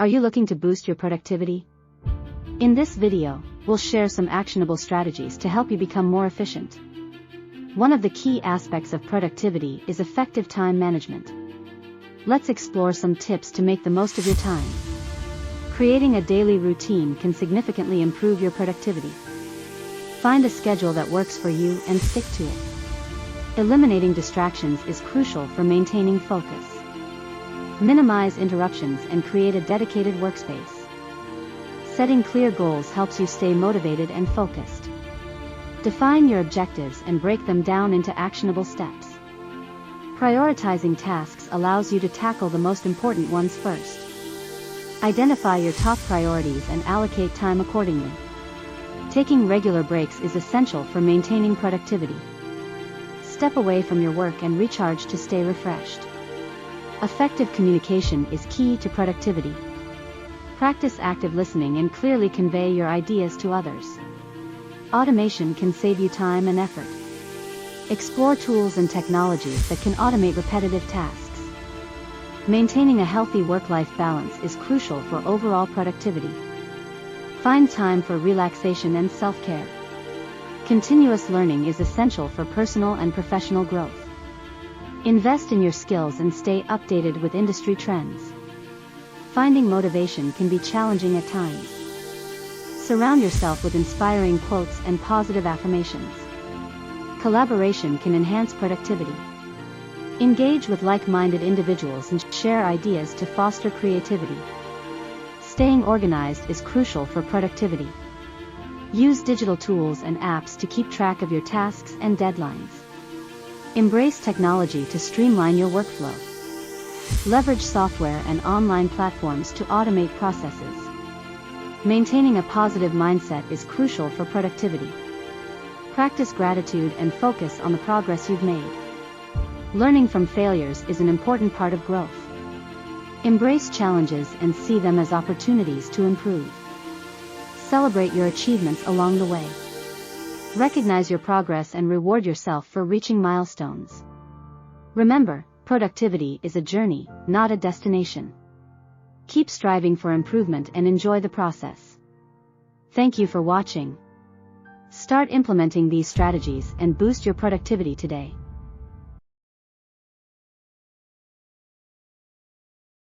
Are you looking to boost your productivity? In this video, we'll share some actionable strategies to help you become more efficient. One of the key aspects of productivity is effective time management. Let's explore some tips to make the most of your time. Creating a daily routine can significantly improve your productivity. Find a schedule that works for you and stick to it. Eliminating distractions is crucial for maintaining focus. Minimize interruptions and create a dedicated workspace. Setting clear goals helps you stay motivated and focused. Define your objectives and break them down into actionable steps. Prioritizing tasks allows you to tackle the most important ones first. Identify your top priorities and allocate time accordingly. Taking regular breaks is essential for maintaining productivity. Step away from your work and recharge to stay refreshed. Effective communication is key to productivity. Practice active listening and clearly convey your ideas to others. Automation can save you time and effort. Explore tools and technologies that can automate repetitive tasks. Maintaining a healthy work-life balance is crucial for overall productivity. Find time for relaxation and self-care. Continuous learning is essential for personal and professional growth. Invest in your skills and stay updated with industry trends. Finding motivation can be challenging at times. Surround yourself with inspiring quotes and positive affirmations. Collaboration can enhance productivity. Engage with like-minded individuals and share ideas to foster creativity. Staying organized is crucial for productivity. Use digital tools and apps to keep track of your tasks and deadlines. Embrace technology to streamline your workflow. Leverage software and online platforms to automate processes. Maintaining a positive mindset is crucial for productivity. Practice gratitude and focus on the progress you've made. Learning from failures is an important part of growth. Embrace challenges and see them as opportunities to improve. Celebrate your achievements along the way. Recognize your progress and reward yourself for reaching milestones. Remember, productivity is a journey, not a destination. Keep striving for improvement and enjoy the process. Thank you for watching. Start implementing these strategies and boost your productivity today.